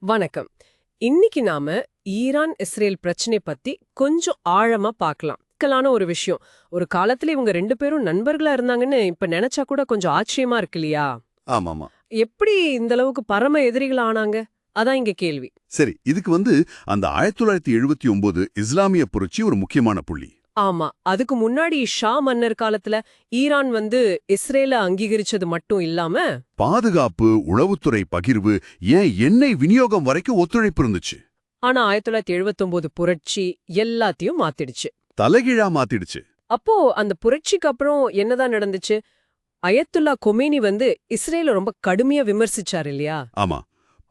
வணக்கம். இன்னைக்கு நாம ஈரான் இஸ்ரேல் பிரச்சனை பத்தி கொஞ்சம் ஆழமா பார்க்கலாம். சிக்கலான ஒரு விஷயம். ஒரு காலத்துல இவங்க ரெண்டு பேரும் நண்பர்களா இருந்தாங்கன்னு இப்ப நினைச்சா கூட கொஞ்சம் ஆச்சரியமா இருக்கு இல்லையா? ஆமாமா. எப்படி இந்த அளவுக்கு பரம எதிரிகள் ஆனாங்க? அதான் இங்க கேள்வி. சரி, இதுக்கு அந்த 1979 இஸ்லாமிய புரட்சி ஒரு முக்கியமான புள்ளி. ஆமா, அதுக்கு முன்னாடி ஷா மன்னர் காலத்துல ஈரான் இஸ்ரேல அங்கீகரிச்சது மட்டும் இல்லாம பாதுகாப்பு, உளவுத்துறை பகிர்வு, ஏன் எண்ணெய் விநியோகம் வரைக்கும் ஒத்துழைப்பு இருந்துச்சு. ஆனா 1979 புரட்சி எல்லாத்தையும் மாத்திடுச்சு. தலைகீழா மாத்திடுச்சு. அப்போ அந்த புரட்சிக்கு அப்புறம் என்னதான் நடந்துச்சு? அயத்துல்லா கொமேனி இஸ்ரேல ரொம்ப கடுமையா விமர்சிச்சார் இல்லையா? ஆமா,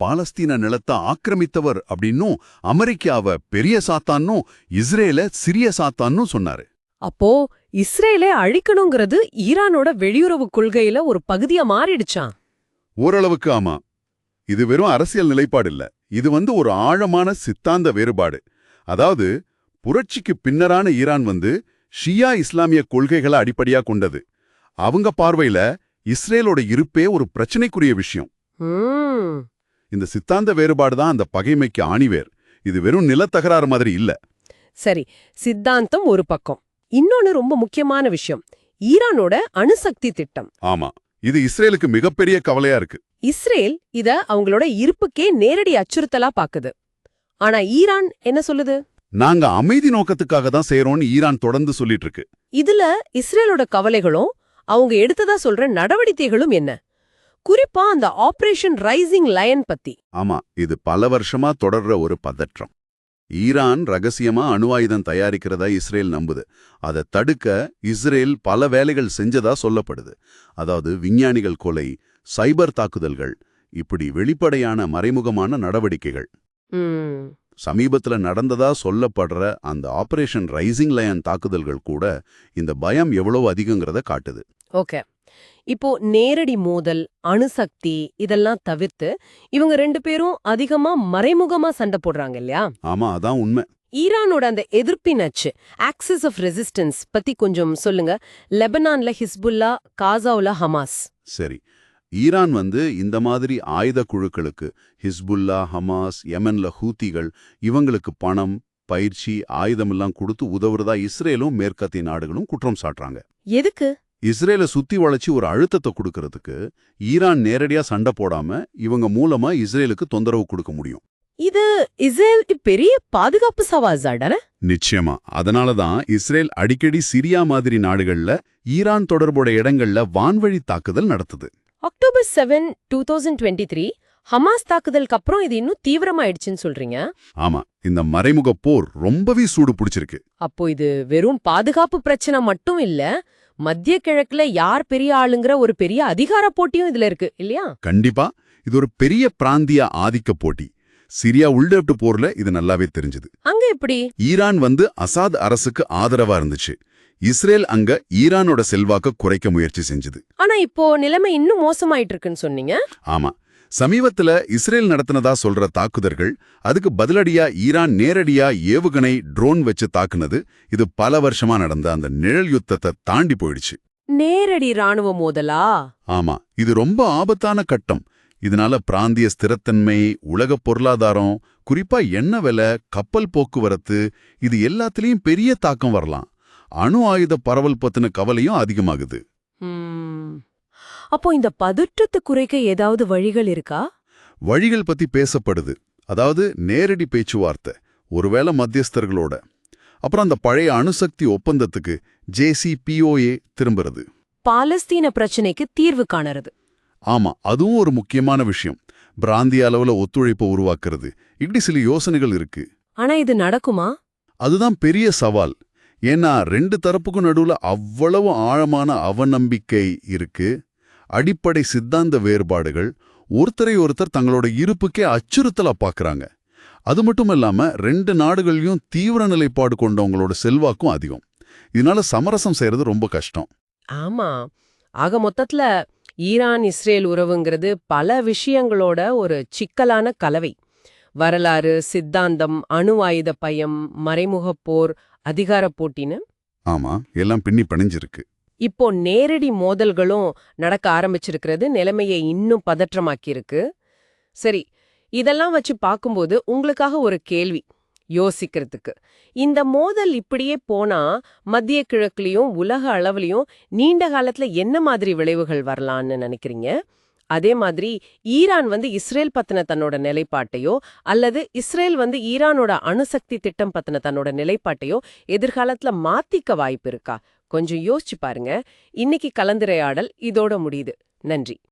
பாலஸ்தீன நிலத்தை ஆக்கிரமித்தவர் அப்படின்னும், அமெரிக்காவ பெரிய சாத்தான்னும், இஸ்ரேல சிறிய சாத்தான்னும் சொன்னாரு. அப்போ இஸ்ரேலை அழிக்கணுங்கிறது ஈரானோட வெளியுறவு கொள்கையில ஒரு பகுதியா மாறிடுச்சான். ஓரளவுக்கு ஆமா. இது வெறும் அரசியல் நிலைப்பாடு இல்ல. இது ஒரு ஆழமான சித்தாந்த வேறுபாடு. அதாவது, புரட்சிக்கு பின்னரான ஈரான் ஷியா இஸ்லாமிய கொள்கைகளை அடிப்படையா கொண்டது. அவங்க பார்வையில இஸ்ரேலோட இருப்பே ஒரு பிரச்சனைக்குரிய விஷயம். இந்த சித்தாந்த வேறுபாடு தான் அந்த பகைமைக்கு ஆணிவேர். இது வெறும் நிலத்தகராறு மாதிரி இல்ல. சரி, சித்தாந்தம் ஒரு பக்கம். இன்னொன்னு ரொம்ப முக்கியமான விஷயம், ஈரானோட அணுசக்தி திட்டம். ஆமா, இது இஸ்ரேலுக்கு மிகப்பெரிய கவலையா இருக்கு. இஸ்ரேல் இத அவங்களோட இருப்புக்கே நேரடி அச்சுறுத்தலா பாக்குது. ஆனா ஈரான் என்ன சொல்லுது? நாங்க அமைதி நோக்கத்துக்காக தான் செய்யறோம்னு ஈரான் தொடர்ந்து சொல்லிட்டு இருக்கு. இதுல இஸ்ரேலோட கவலைகளும் அவங்க எடுத்ததா சொல்ற நடவடிக்கைகளும் என்ன? குறிப்பா அந்த ஆபரேஷன் ரைசிங் லயன் பத்தி. ஆமா, இது பல வருஷமா தொடர்ற ஒரு பதற்றம். ஈரான் ரகசியமா அணு ஆயுதம் தயாரிக்கிறதா இஸ்ரேல் நம்புது. அதை தடுக்க இஸ்ரேல் பல வேலைகள் செஞ்சதா சொல்லப்படுது. அதாவது விஞ்ஞானிகள் கொலை, சைபர் தாக்குதல்கள், இப்படி வெளிப்படையான மறைமுகமான நடவடிக்கைகள். சமீபத்துல நடந்ததா சொல்லப்படுற அந்த ஆபரேஷன் ரைசிங் லயன் தாக்குதல்கள் கூட இந்த பயம் எவ்வளவு அதிகங்கிறத காட்டுது. ஓகே, இப்போ நேரடி மோதல், அணுசக்தி இதெல்லாம் தவிர்த்து இவங்க ரெண்டு பேரும் அதிகமா மறைமுகமா சண்டை போடுறாங்க இல்லையா? ஆமா, அதான் உண்மை. ஈரானோட அந்த எதிர்ப்பின் அச்சு, ஆக்சிஸ் ஆஃப் ரெசிஸ்டன்ஸ் பத்தி கொஞ்சம் சொல்லுங்க. லெபனான்ல ஹிஸ்புல்லா, காசாவுல ஹமாஸ். சரி, ஈரான் இந்த மாதிரி ஆயுத குழுக்களுக்கு, ஹிஸ்புல்லா, ஹமாஸ், யெமன்ல ஹூத்திகள், இவங்களுக்கு பணம், பயிற்சி, ஆயுதமெல்லாம் கொடுத்து உதவுறதா இஸ்ரேலும் மேற்கத்திய நாடுகளும் குற்றம் சாட்டுறாங்க. எதுக்கு? இஸ்ரேலை சுத்தி வளைச்சு ஒரு அழுத்தத்தை கொடுக்கறதுக்கு. ஈரான் நேரடியா சண்டை போடாம இவங்க மூலமா இஸ்ரேலுக்கு தொந்தரவு கொடுக்க முடியும். இது இஸ்ரேலுக்கு பெரிய பாதுகாப்பு சவால். நிச்சயமா. அதனாலதான் இஸ்ரேல் அடிக்கடி சிரியா மாதிரி நாடுகள்ல ஈரான் தொடர்புடைய இடங்கள்ல வான்வழி தாக்குதல் நடத்துது. அக்டோபர் 7, 2023 ஹமாஸ் தாக்குதலுக்கு அப்புறம் இது இன்னும் தீவிரமாயிடுச்சுன்னு சொல்றீங்க? ஆமா, இந்த மறைமுக போர் ரொம்பவே சூடு பிடிச்சிருக்கு. அப்போ இது வெறும் பாதுகாப்பு பிரச்சனை மட்டும் இல்ல, மத்திய கிழக்குல யார் பெரிய ஆளுங்கிற ஒரு பெரிய அதிகார போட்டியும் இதுல இருக்கு இல்லையா? கண்டிப்பா, இது ஒரு பெரிய பிராந்திய ஆதிக்க போட்டி. சிரியா உள்நாட்டு போர்ல இது நல்லாவே தெரிஞ்சது. அங்க எப்படி? ஈரான் அசாத் அரசுக்கு ஆதரவா இருந்துச்சு. இஸ்ரேல் அங்க ஈரானோட செல்வாக்க குறைக்க முயற்சி செஞ்சது. ஆனா இப்போ நிலைமை இன்னும் மோசமாயிட்டு இருக்குன்னு சொன்னீங்க. ஆமா, சமீபத்துல இஸ்ரேல் நடத்தினதா சொல்ற தாக்குதல்கள், அதுக்கு பதிலடியா ஈரான் நேரடியா ஏவுகணை, ட்ரோன் வச்சு தாக்குனது, இது பல வருஷமா நடந்த அந்த நிழல் யுத்தத்தை தாண்டி போயிடுச்சு. நேரடி ராணுவ மோதலா? ஆமா, இது ரொம்ப ஆபத்தான கட்டம். இதனால பிராந்திய ஸ்திரத்தன்மை, உலக பொருளாதாரம், குறிப்பா எண்ணெய் விலை, கப்பல் போக்குவரத்து, இது எல்லாத்திலையும் பெரிய தாக்கம் வரலாம். அணு ஆயுத பரவல் பத்தின கவலையும் அதிகமாகுது. அப்போ இந்த பதற்றத்தை குறைக்க ஏதாவது வழிகள் இருக்கா? வழிகள் பத்தி பேசப்படுது. அதாவது நேரடி பேச்சுவார்த்தை, ஒருவேளை மத்தியஸ்தர்களோட. அப்புறம் அந்த பழைய அணுசக்தி ஒப்பந்தத்துக்கு, JCPOA திரும்புறது. பாலஸ்தீன பிரச்சனைக்கு தீர்வு காணறது. ஆமா, அதுவும் ஒரு முக்கியமான விஷயம். பிராந்திய அளவுல ஒத்துழைப்பை உருவாக்குறது. இப்படி சில யோசனைகள் இருக்கு. ஆனா இது நடக்குமா? அதுதான் பெரிய சவால். ஏன்னா ரெண்டு தரப்புக்கும் நடுவுல அவ்வளவு ஆழமான அவநம்பிக்கை இருக்கு. அடிப்படை சித்தாந்த வேறுபாடுகள், ஒருத்தரை ஒருத்தர் தங்களோட இருப்புக்கே அச்சுறுத்தலா பாக்குறாங்க. அது மட்டும் இல்லாம ரெண்டு நாடுகளையும் தீவிர நிலைப்பாடு கொண்டவங்களோட செல்வாக்கும் அதிகம். இதனால சமரசம் செய்யறது ரொம்ப கஷ்டம். ஆமா, ஆக மொத்தத்துல ஈரான் இஸ்ரேல் உறவுங்கிறது பல விஷயங்களோட ஒரு சிக்கலான கலவை. வரலாறு, சித்தாந்தம், அணு ஆயுத பயம், மறைமுக போர், அதிகார போட்டின்னு. ஆமா, எல்லாம் பின்னி பிணைஞ்சிருக்கு. இப்போ நேரடி மோதல்களும் நடக்க ஆரம்பிச்சிருக்கிறது நிலைமையை இன்னும் பதற்றமாக்கியிருக்கு. சரி, இதெல்லாம் வச்சு பார்க்கும்போது உங்களுக்காக ஒரு கேள்வி யோசிக்கிறதுக்கு. இந்த மோதல் இப்படியே போனா மத்திய கிழக்குலயும் உலக அளவுலயும் நீண்ட காலத்துல என்ன மாதிரி விளைவுகள் வரலாம்னு நினைக்கிறீங்க? அதே மாதிரி ஈரான் இஸ்ரேல் பத்தின தன்னோட நிலைப்பாட்டையோ அல்லது இஸ்ரேல் ஈரானோட அணுசக்தி திட்டம் பத்தின தன்னோட நிலைப்பாட்டையோ எதிர்காலத்துல மாத்திக்க வாய்ப்பு இருக்கா? கொஞ்சம் யோசிச்சு பாருங்க. இன்னைக்கு கலந்துரையாடல் இதோட முடியுது. நன்றி.